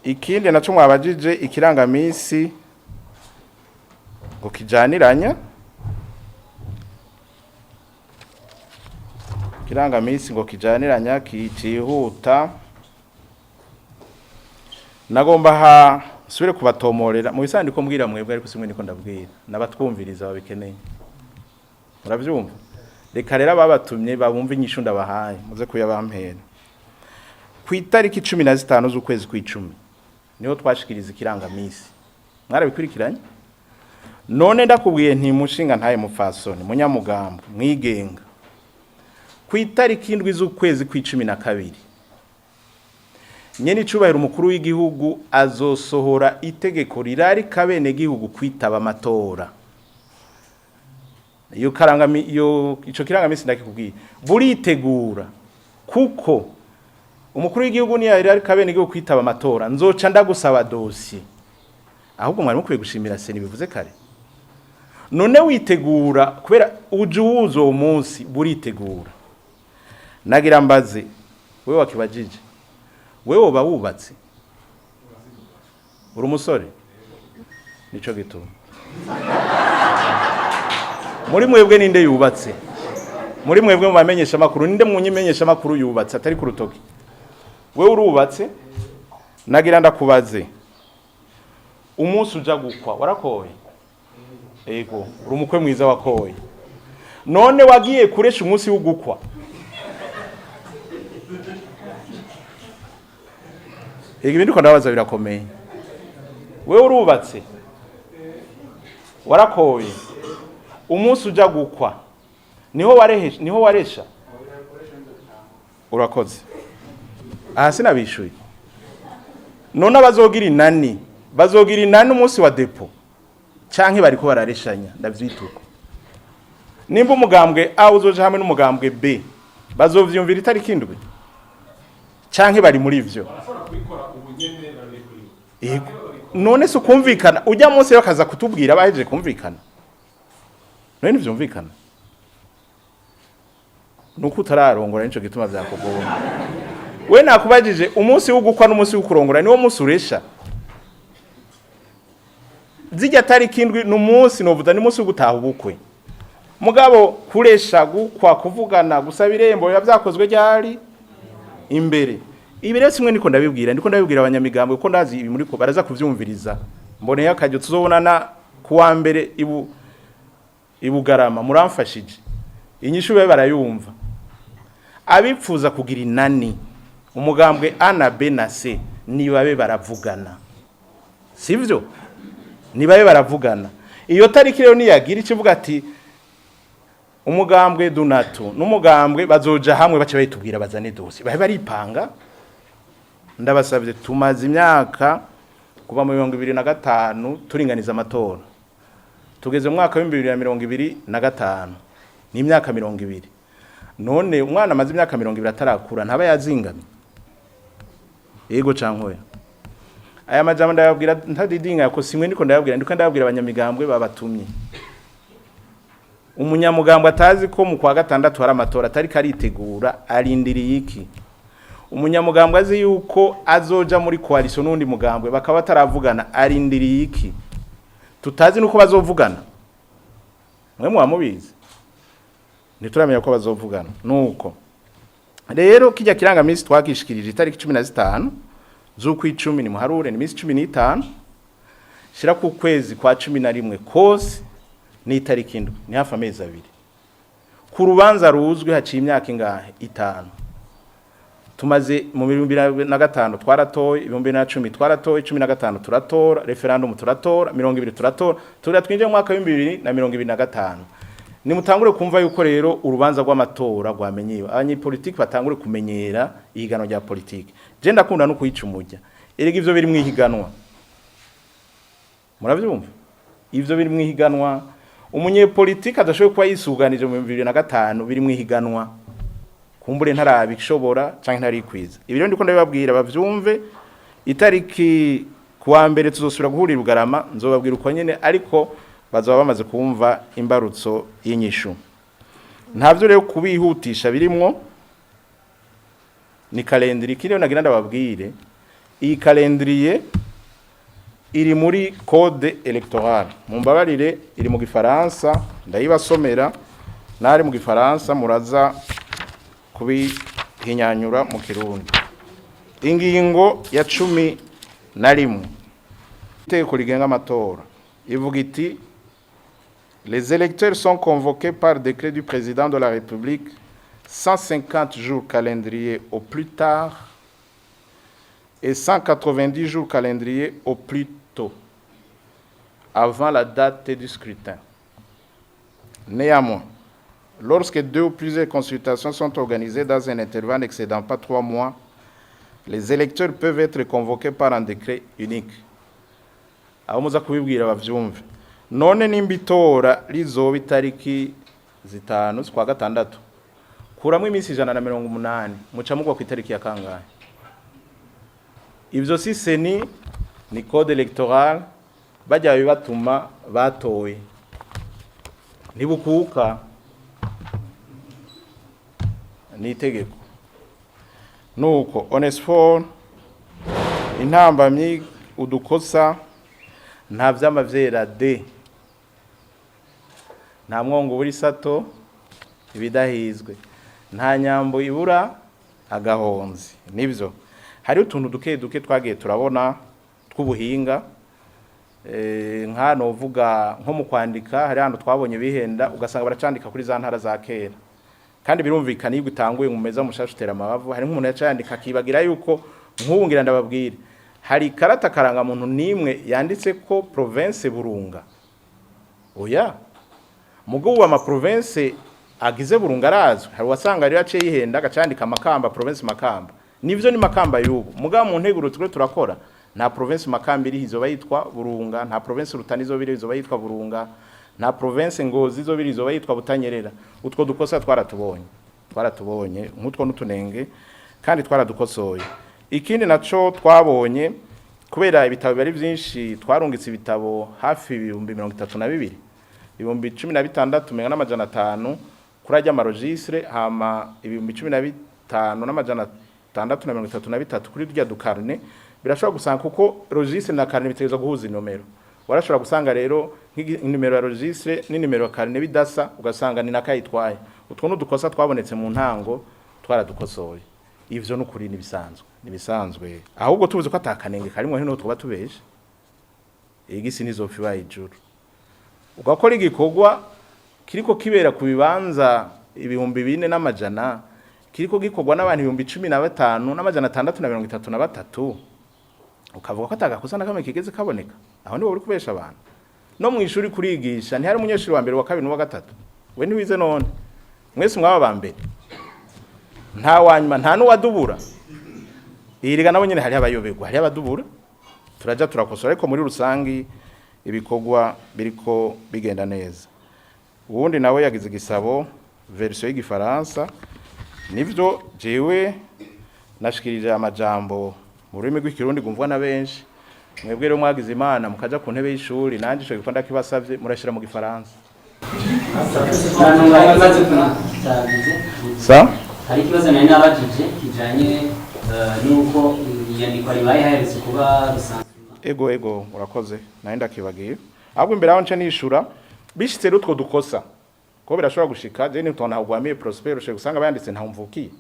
ikindi naco mwabajije ikirangamisi ngo kijaniranya ikirangamisi ngo kijaniranya kicihuta nagomba subire kubatomorera mu bisandiko mbwira mwebwe ariko simwe niko ndabwira nabatwumviriza babikeneye muravyumva reka rero ababatumye babumva inyishu ndabahaye muze kuyabampera ku itariki 15 z'ukwezi kw'icumi niho twashikiriza ikirangamisi mwarabikurikiranye none ndakubwiye nti mushinga ntaye mufasoni munyamugambo mwigenga ku itariki 7 z'ukwezi kw'icumi na kabiri nyene icubahiro umukuru w'igihugu azosohora itegeko rirari kabene gihugu kwitaba amatora iyo ico kirangamisi ndakikubwiye buritegura kuko umukuru w'igihugu ni yari kabene gihugu kwitaba amatora nzoca ndagusaba dossier ahubwo mwari mukwiye gushimira seni bivuze kare none witegura kubera uje uzo umunsi buritegura nagira mbaze wewe wakibajije wewe woba wubatse uri umusore nico gituma muri mwebwe ninde yubatse muri mwebwe mubamenyesha makuru ninde munyimenyesha makuru yubatse atari ku rutoki wewe urubatse nagira ndakubaze umunsi uja gukwa warakoye ego uri umukwe mwiza wakoye none wagiye kuresha umunsi w'ugukwa ibintu ko ndabaza birakomeye wewe urubatse warakoye umunsi uja gukwa niho waresha urakoze aha sinabishuye none bazogira inani umunsi wa depo canke bariko barareshanya ndavyituko nimba umugambwe A uzoje hamwe n'umugambwe B bazovyumvira itariki indwi canke bari muri ivyo none se kumvikana ujya munsi bakaza kutubwira baheje kumvikana none nivyumvikana nuko utararongora nico gituma vyakugora we nakubajije umunsi w'ugukwa n'umunsi w'ukurongora niwo munsi uresha zijya tariki indwi n'umunsi novuga ni munsi w'ugutaha ubukwe mugabo kuresha gukwa kuvugana gusaba irembo byakozwe ryari imbere ibi rero simwe niko ndabibwira abanyamigambo kuko ndazi ibi muri ko baraza kuvyumviriza mboneye akajyo tuzobonana kuwa mbere ibugarama muramfashije inyishu be barayumva abipfuza kugira inani umugambwe A na B na C nibabe baravugana sivyo nibabe baravugana iyo tariki rero niyagira ikivuga ati umugambwe Dunato n'umugambwe bazoja hamwe bace bayitubwira bazane dossier bahe baripanga ndabasabye tumaze imyaka kuva mu 2025 turinganiza amatora tugeze mu mwaka wa 2025 ni imyaka 20 none umwana amaze imyaka 20 atarakura ntaba yazingamye yego cankoya aya majambo ndababwira ntadidinga yako simwe niko ndababwira abanyamigambwe babatumye umunyamugambwe atazi ko mu kwa gatandatu hari amatora atari karitegura arindiriye iki umunyamugambwe azi yuko azoja muri coalition n'undi mugambwe bakaba taravugana arindiriye iki tutazi nuko bazovugana mwe mubamubizi nituramenya ko bazovugana nuko rero kijya kirangamisi twakishikirije itariki 15 z'ukwicumi ni muharure ni misi 15 shira ku kwezi kwa 11 kose ni itariki indwi ni hafi amezi abiri ku rubanza ruzwi haciye imyaka ingahe 5 tumaze mu 2005 twaratoye 2010 twaratoye 15 turatora referendum turatora 20 turatora twinjiye mu mwaka wa 2025 ni mutangure kumva yuko rero urubanza rw'amatora rwamenyiwe abanyepolitiki batangure kumenyera ihigano rya politiki je ndakunda no kuyicumujya erega ivyo biri mwihiganwa muravyumva ivyo biri mwihiganwa umunyepolitiki adashoboye kuba yisuganije mu 2005 biri mwihiganwa kumbure ntarabishobora canke ntarikwiza ibi rero ndiko ndababwira bavyumve itariki kuwa mbere tuzosubira guhurira Bugarama nzobabwira uko nyene ariko bazaba bamaze kumva imbarutso y'inyishu ntavyo rero kubihutisha birimwo ni kalendari kiriyo nagira ndababwire iyi calendrier iri muri code électorale mumbabarire iri mu gifaransa ndayibasomera nari mu gifaransa muraza kubihinyanyura mu kirundi ingingo ya 11 iteko rigenga amatora ivuga iti les électeurs sont convoqués par décret du président de la République 150 jours calendrier au plus tard et 190 jours calendrier au plus tôt, avant la date du scrutin. Néanmoins, lorsque 2 ou plusieurs consultations sont organisées dans un intervalle n'excédant pas 3 mois, les électeurs peuvent être convoqués par un décret unique. Aho muza kubibwira bavyumve. None nimbitora lizoba itariki 5 z'ukwa gatandatu. Kuramwe iminsi 180 muca mugwa ku itariki ya kangahe? Ivyo si seni ni code électoral bajya bibatuma batoye. Nibukuka ni itegeko. Nuko Onesphore intambamyi udukosa nta vy'amavyera de nta mwongo buri sato ibidahizwe nta nyambo ibura agahonzi nivyo hari utuntu duke twagiye turabona tw'ubuhinga nkano uvuga nko mu kwandika hari hano twabonye bihenda ugasanga baracandika kuri za ntara za kera kandi birumvikana iyo gutanguye mu meza mushashutera amabavu hari nk'umuntu yacandika akibagira yuko nk'ubungira ndababwira hari karata karanga muntu nimwe yanditse ko province Burunga oya mugo ama province agize Burunga razwe hari wasanga ari yace yihenda agacandika Makamba province Makamba nivyo ni Makamba yubu muga mu nteguro twe turakora nta province Makamba iri hizo bayitwa Burunga nta province Rutani zo biri hizo bayitwa Burunga nta province Ngozi zo biri hizo bayitwa Butanyerera utwo dukosa twaratubonye nk'utwo nutunenge kandi twaradukosoye ikindi naco twabonye kubera ibitabo bari byinshi twarungitse ibitabo hafi 32 ibihumbi 16,500 kurajya amaregistre hama ibihumbi 15,633 kuri rya dukarne birashobora gusanga kuko registre na karne biteza guhuza inomero warashobora gusanga rero nk'inimero ya registre n'inimero ya karne bidasa ugasanga ni nakayitwaye utwo nudukosa twabonetse mu ntango twaradukosoye ivyo n'ukuri nibisanzwe ahubwo tubuze ko atakanenge karimwe hino tuba tubeje igisi nizopfi bayijuru ugakora igikorwa kiriko kibera ku bibanza ibihumbi 4,000 kiriko gikorwa n'abantu 15,633 ukavuga ko atagakosa nakamwe kigeze kaboneka aho nibo uri kubesha abantu no mu ishuri kurigisha ntihari umunyeshuri wa mbere wa kabiri n'uwa gatatu we ntiwize none mwese mwaba bambere nta wanyuma nta nuwadubura iriga nabo nyene hari abayobegwa hari abadubura turaja turakosora ariko muri rusangi ibikorwa biriko bigenda neza ubundi nawe yagize igisabo version y'igifaransa nivyo jewe nashikirije amajambo mu rurimi rw'ikirundi gumvwa na benshi mwebwe rero mwagize imana mukaja ku ntebe y'ishuri nanje ico gikonda kibasavye murashira mu gifaransa sa hari ikibazo nari nabajije kijanye nuko inyandiko ribaye haherutse kuba rusanzwe ego urakoze naye ndakibagiye ahubwo imbere aho nce nishura bishitse rutwo dukosa ko birashobora gushika je nitona ubwamiye Prosper ushe gusanga bayanditse nta mvukiye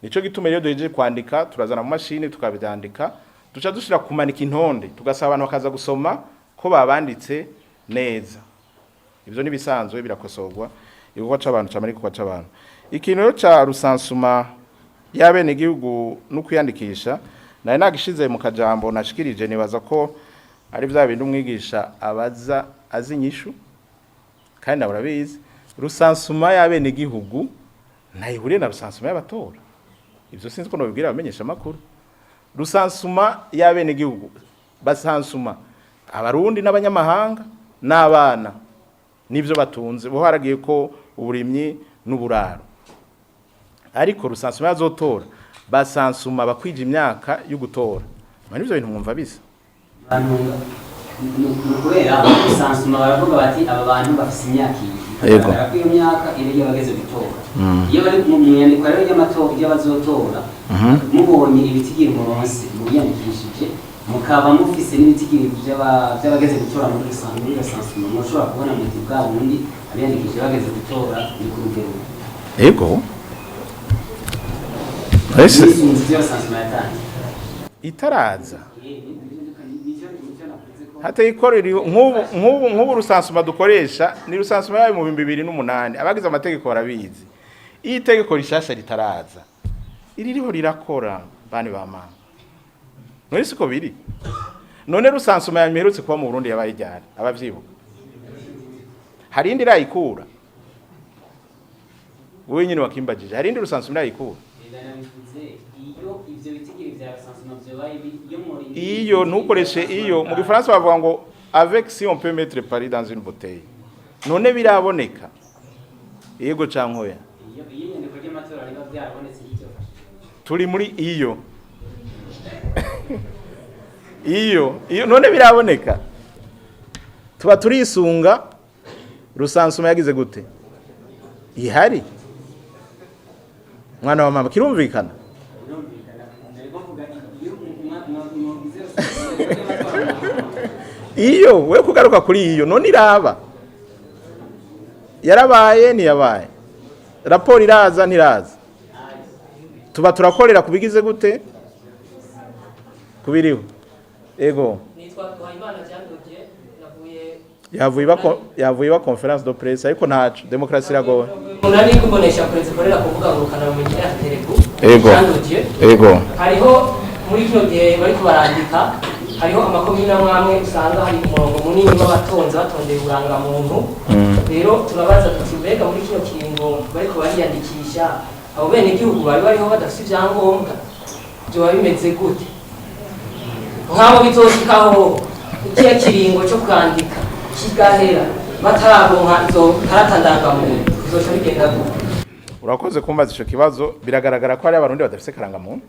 nico gituma rero doje kwandika turazana mu mashini tukabyandika duca dushira kumanika intonde tugasaba abantu bakaza gusoma ko babanditse neza ivyo nibisanzwe birakosorwa igikorwa c'abantu camari kuba c'abantu ikintu rero ca rusansuma y'abene igihugu no kwiyandikisha naye nagishize mu kajambo nashikirije nibaza ko ari vya bintu umwigisha abaza azinyishu kandi naburabizi rusansuma y'abene igihugu ntayihuriye na rusansuma y'abatora ivyo sinzi ko nobibwira abamenyesha makuru rusansuma y'abene igihugu basansuma abarundi n'abanyamahanga n'abana nivyo batunze bo haragiye ko uburimyi n'uburaro ariko rusansuma yazotora basansuma bakwije imyaka yo gutora mani ivyo bintu mwumva bisa kubera usansuma baravuga bati aba bantu bafite imyaka iyi bakagaragara ko iyo myaka iyo bageze gutora iyo bari mu nyandiko rero y'abazotora mubonye ibitigiri muronse mubiyandikishije mukaba mufise n'ibitigiri by'abageze gutora muri rusange sansuma mushobora kubona muti bwa bundi abiyandikishije bageze gutora ni ku rugero yego itaraza hateyikorera nk'ubu rusansuma dukoresha ni rusansuma yayo mu 2008 abagize amategeko barabizi iyi tegeko rishasha ritaraza iririho rirakora bane ba mama none siko biri none rusansuma yamerutse kuba mu Burundi yabaye ryari abavyibuka hari indi rayikura wowe nyine wakimbagije hari indi rusansuma rayikura iyo ntukoreshe iyo mu gifaransa bavuga ngo avec si on peut mettre Paris dans une bouteille none biraboneka yego cankoya turi muri iyo none biraboneka tuba turisunga rusansuma yagize gute ihari mwana wa mama kirumvikana iyo we kugaruka kuri iyo none iraba yarabaye ntiyabaye raporo iraza ntiraza tuba turakorera kubigize gute kubiriho ego yavuye ba conference de presse ariko ntacu demokrasi iragoye munani kubonesha principalera kuvuga ngurukana mu gihe atereko ego hariho muri kino gihe bari kubarandika hariho amakomine amwe usanga hari umurongo munini w'abatonze batondeye uranga muntu rero turabaza tuti mbega muri kino kiringo bari kubariyandikisha abo bene igihugu bari bariho badafite ibyangombwa byo bimeze gute nk'abo bizoshikaho ikiya kiringo cyo kwandika kigahera batararonka izo karata ndangamuntu bizoca bigenda gute urakoze kumbaza ico kibazo biragaragara ko hari abarundi badafite karangamuntu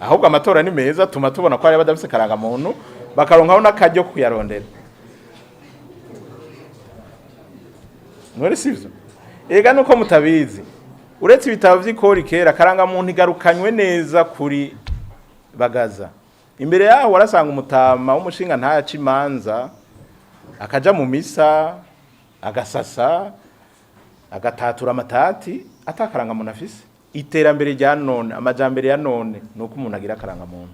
ahubwo amatora ni meza tuma tubona ko hari abadafite karangamuntu bakaronkaho n'akajyo kuyarondera none sivyo ega nuko mutabizi uretse ibitabo vy'ikori kera karangamuntu igarukanywe neza kuri bagaza imbere yaho warasanga umutama w'umushinga ntayaca imanza akaja mu misa agasasa agatatura amatati atakarangamuntu afise iterambere rya none amajambere ya none nuko umuntu agira karangamuntu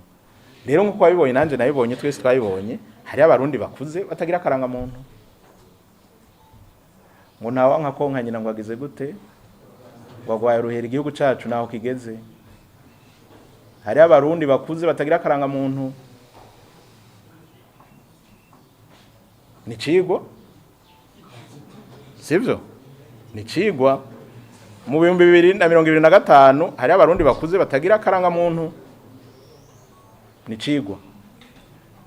rero nkuko wabibonye nanje nabibonye twese twabibonye hari abarundi bakuze batagira karangamuntu ngo nawa nka konka nyina ngo agize gute gwagwaye ruhera igihugu cacu naho kigeze hari abarundi bakuze batagira karangamuntu ni cigwa sivyo ni cigwa mu 2025 hari abarundi bakuze batagira karangamuntu ni cigwa